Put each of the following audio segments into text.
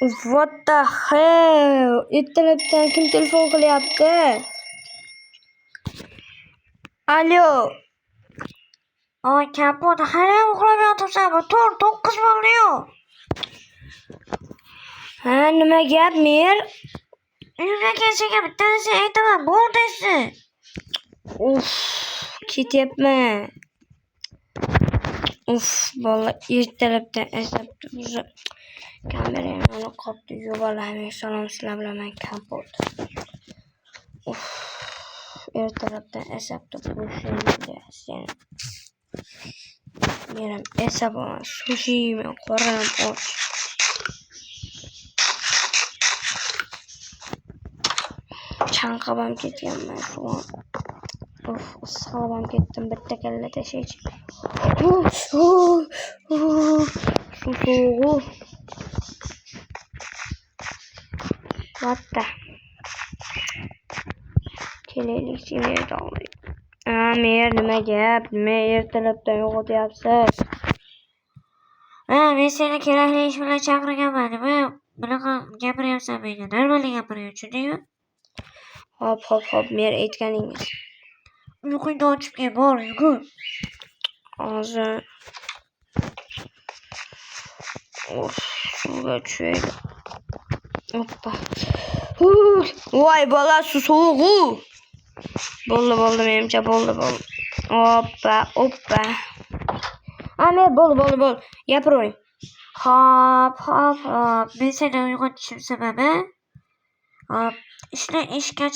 What the hell? Ertalabdan kim telefon qilyapti? Alo. Oy, Kapot, hali uxlab yotibsanmi? Tur, 9 bo'ldi-yu. Ha, nima gap, Mer? Uyga kelsaga bittasi aytaman, bo'ldisi. Ketyapman. Bola ertalabdan asab turib kamerani olib qopdi. Yo'qolaman, salom sizlar bilan men Kapot. Ertalabdan asab turib sen. Meram asabim, sushi men qo'ram och. Chanqabam ketganman shu an. Sog'lom ketdim bitta kalla tashaychi. Vatta. Kelaylik seni dog'li. Mer nima gap? Nima ertalabdan yo'qotyapsiz? Men seni kerakli ish bilan chaqirganman. Nima bunaqa gapiryapsan menga? Normal gapiryapsan, tushundingmi? Hop, Mer aytganingiz. Uyqungni ochib kel, bor, yugur. Hozir. Suvga tushaylik. Hoppa. Voy bola, suv sovuq-u. Bo'ldi, menimcha bo'ldi. Hoppa. Mer bo'ldi. Gapiravering. Hop. Men seni uyg'otishim sababi, hop, ishga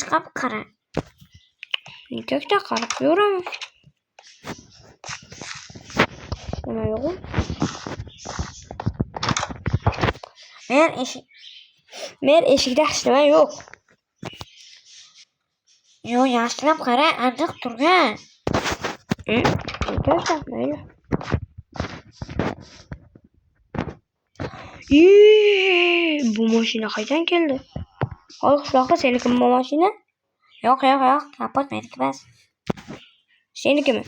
chiqib qara. Nikakda qarab yuraman. Nima yo'q? Men eshikda hech nima yo'q. Yo'q, yaxshilab qara, aniq turgan. Nikakda mayli. Bu mashina qaydan keldi? Hoy, qishloqqa senikimi bu mashina? Yo'q, Kapot meniki emas. Senikimi?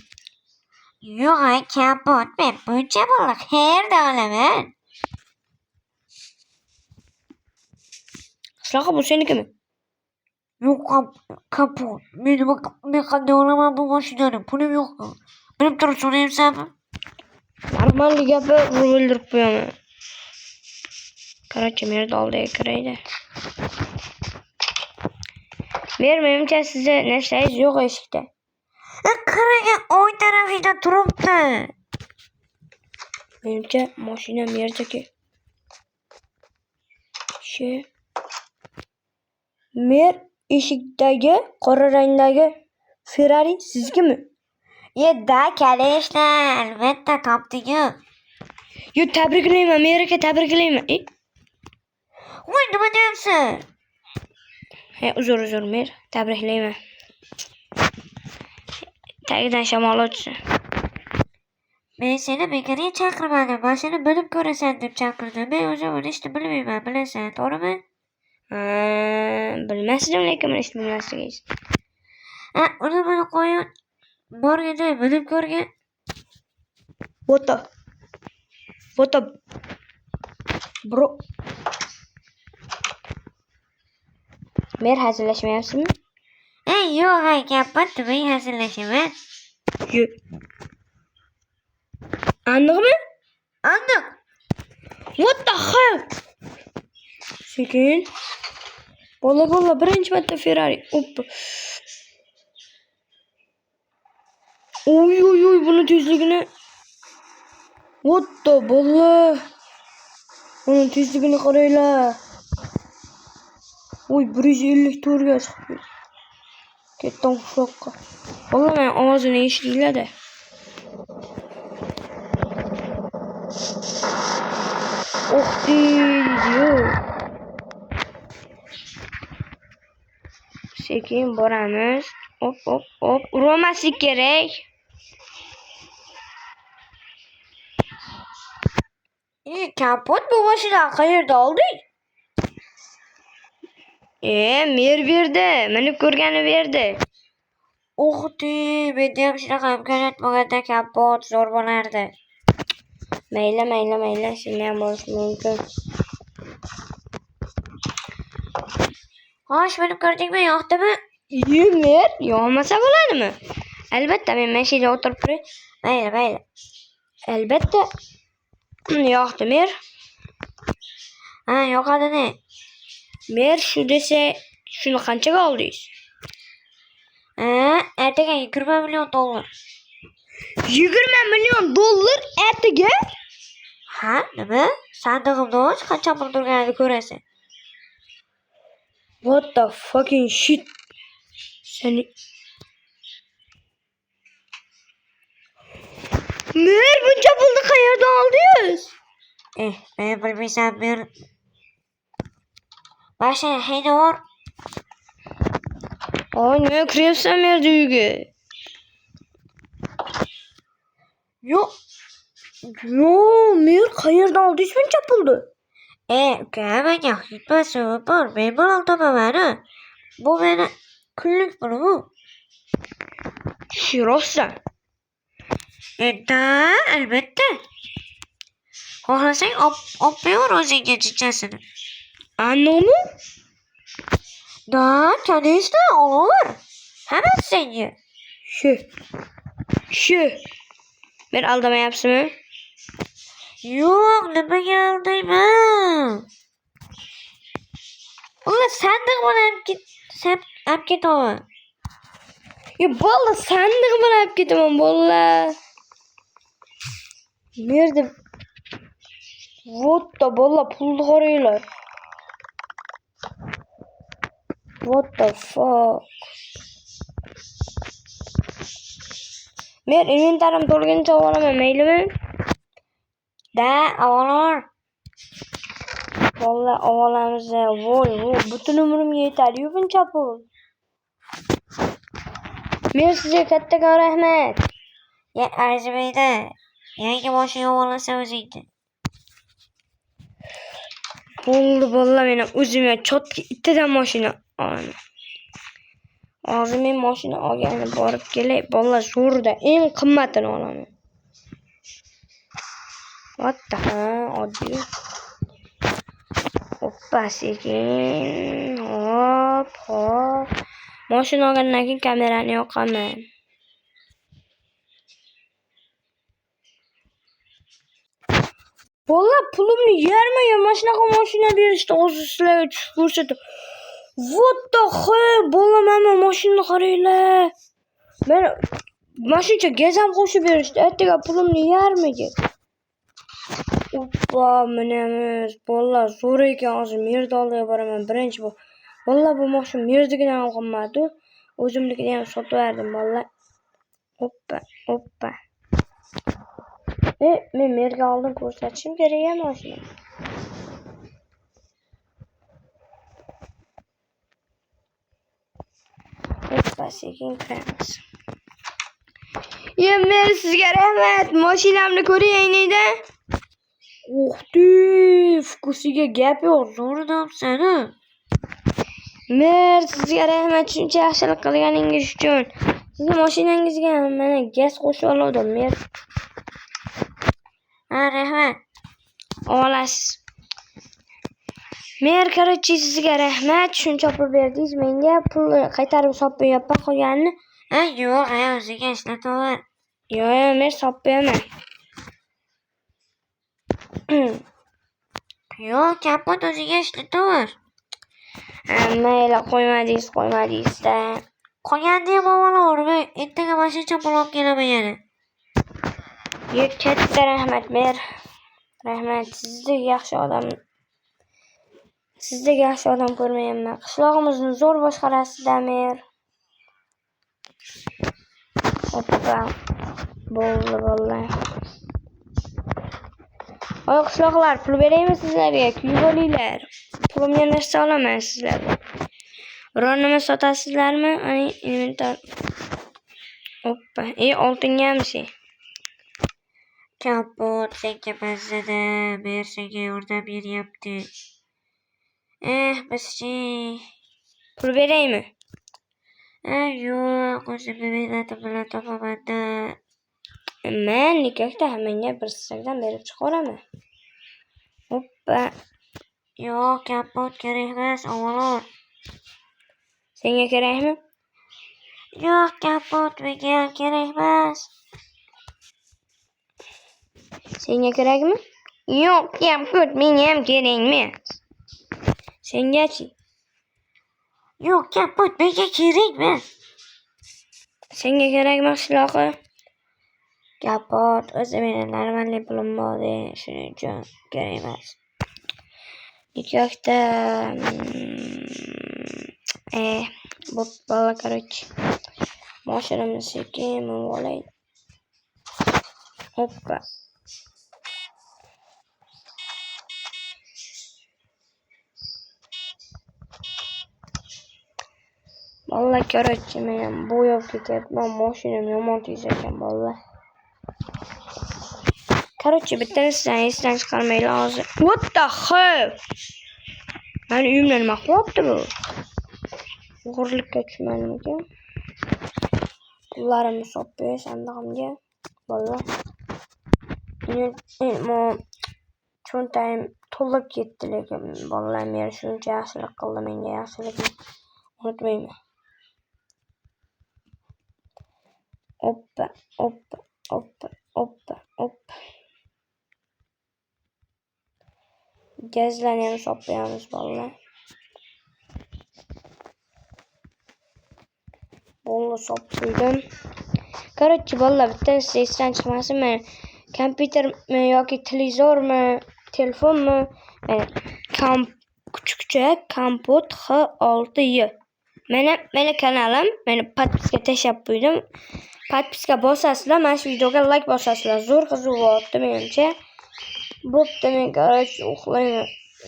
Yo'q, Kapot, men buncha pulni qayerda olaman? Qishloqqa bu senikimi? Yo'q, Kapot, men qanday olaman bu mashinani? Pulim yo'q. Bilib turib so'rayapsanmi? Normal gapi o'ldirib qo'yaman. Qarachi, Merni oldiga kiraydi. Menimcha sizga nashlayingiz yo'q eshikda. Qaragan o'ng tarafida turibdi. Menimcha mashina Merdagi. Mer eshikdagi qora rangdagi Ferrari sizgimi? Da kelishlar, albatta topdingiz. Yo, tabriklayman, Merga tabriklayman. Voy, nima deyapsan? Uzr, Mer, tabriklayman. Tagidan shamol o'tsin. Men seni bekorga chaqirmadim. Men seni bilib ko'rasan deb chaqirdim. Men o'zim uni ishni bilmayman, bilasan, to'g'rimi? Bilmasdim, lekin men ishni bilmasligingiz. Uni buni qo'yib borganda bilib ko'rgan. Foto. Bro. Mer hazillashmayapsizmi? Yo'q, Kapot, men hazillashaman. Yo'q. Aniqmi? Aniq. What the hell? Sekin. Bola, birinchi marta Ferrari. Oppa. Oy, buni tezligini. What the bola? Buni tezligini qaranglar. Oy, 154 ga chiqdi. Ketdim qishloqqa. Bola, men ovozini eshitdinglar-da. Deydi-yu. Sekin boramiz. Hop. Urmaslik kerak. Kapot, bu mashinani qayerda olding? Mer berdi. Minib ko'rgani berdi. Menda ham shunaqa imkoniyat bo'lganda Kapot zo'r bo'lardi. Mayli, seni ham bo'lishi mumkin. Hoş bölüp ko'rdingmi, yoqdimi? Mer, yoqmasa bo'ladimi? Albatta men mashinaga o'tirib turay. Mayli. Albatta. Yoqdi mer. Ha, yoqadi ne? Mer shu desa, shuni qanchaga oldingiz? Ertaga $20 million. $20 million ertaga? Ha, nima? Sandig'imda och qancha pul turganini ko'rasan. What the fucking shit? Seni Mer, buncha pulni qayerdan oldingiz? Men bilmaysan, men mashina haydavor. Ay, nima kiryapsan merni uyga? Yo'q, mer qayerdan oldingiz buncha pulni? Uka, menga yetmasin, bor, men malol topaman-a. Bu meni kunlik pulim. Rostdan. Albatta. Xohlasang olib o'zingga jinchasini. Anomi? Da, конечно, olaver. Hammasi senga. Shu. Men aldamayapsizmi? Yo'q, nimaga aldayman? Ular sandiq bilan olib ketaman. Bolla, sandiq bilan olib ketaman, bolla. Merda. What the bolla, pulni qaranglar. What the fuck? Men inventarim to'lguncha olaman, maylimi? Da, olaver. Bolla, olamiz. Voy, butun umrimga yetadi-yu buncha pul. Men sizga kattakon rahmat. Arzimaydi. Yangi mashina olasa o'zingga. Bo'ldi, bolla, men o'zimga chotki ittadan mashina olaman. Hozir men mashina olgani borib kelay. Bolla, zo'rda eng qimmatini olaman. What the oddiy. Hoppa, sekin. Hop. Mashina olgandan keyin kamerani yoqaman. Bolla, pulimni yarmiga mashinaga mashina berishdi. Hozir sizlarga tushib ko'rsatdim. What the hell? Bolla, mana mashinani qaranglar. Men mashinaga gaz ham qo'shib berishdi. Ertaga pulimni yarmiga. Oppa, minamiz. Bolla, zo'r ekan. Hozir merda oldiga boraman. Birinchi bu. Bolla, bu mashina merdigidan ham qimmat-ku. O'zimnikidan ham sotib berdim, bolla. Oppa. Men merga oldin ko'rsatishim kerak mashina. Oppa, sekin kiramiz. Mer, sizga rahmat. Mashinamni ko'ring-da. Fukusiga gap yo'q, Zo'rdamsan-a? Mer, sizga rahmat shuncha yaxshilik qilganingiz uchun. Sizning mashinangizga mana gaz qo'shib oldim, mer. Ha, rahmat. Olasiz. Mer, korоче, sizga rahmat. Shuncha pul berdingiz menga. Pulni qaytarib solib qo'yapman qolganini. Yo'q, o'zingga ishlataver. Yo'q, mer, solib qo'yaman. Yo'q, kapot o'zingga ishlataver. Mayli, qo'ymadingiz-da. Qolganini ham olaver. Ertaga mashina pul olib kelaman yana. Katta rahmat, mer. Rahmat, sizdek yaxshi odam ko'rmayapman. Qishlog'imizni zo'r boshqarasiz-da, mer. Oppa. Bo'ldi, bolla. Oy, qishloqlar, pul beraymi sizlarga? Kuyib olinglar. Pulimga narsa olaman sizlarga. Biror nima sotasizlarmi? Ani inventar. Oppa. Oltingami? Kapot senga mazzada, mer senga yordam beryapti. Bizchi. Pul beraymi? Yo'q, o'zimni mehnatim bilan topaman-da. Men nikohda menga bir sirdan berib chiqaraman. Oppa. Yo'q, kapot kerak emas, olaver. Senga kerakmi? Yo'q, kapot menga kerak emas. Senga kerakmi? Yo'q, kapot menga ham kerak emas. Sengachi? Yo'q, kapot menga kerak emas. Senga kerakmi qishloqi? Kapot o'zi meni normalniy pulim bor, shuning uchun kerak emas. Nikohda bo'pti, короче. Mashinamni sekin minib olay. Hoppa. Vallahi короче, men bo'yab ketyapman. Mashinam yomon tez ekan, vallahi. Короче, bitta narsani esdan chiqarmanglar hozir. What the hell? Meni uyimda nima qilyapti bu? O'g'irlikka tushmadimikan? Pullarimni solib qo'yay sandig'imga. Vallahi. Cho'ntagim to'lib ketdi, lekin vallahi men shuncha yaxshilik qildi, menga yaxshilikni unutmayman. Oppa, oppa, oppa, oppa, oppa. Gazlarni ham solib qo'yamiz, vallahi. Bo'ldi, solib qo'ydim. Короче, vallahi bitta narsa esdan chiqmasin, men kompyutermi yoki televizormi, telefonmi, kuchukcha Kompot X6Y. Meni kanalim, meni podpiska tashlab qo'ydim. Podpiska bosasizlar, mana shu videoga like bosasizlar. Zo'r qiziqyapti menimcha. Bo'pti, men короче uxlayman.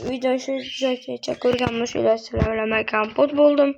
Video shu joygacha ko'rganman, sizlar bilan men Kompot bo'ldim.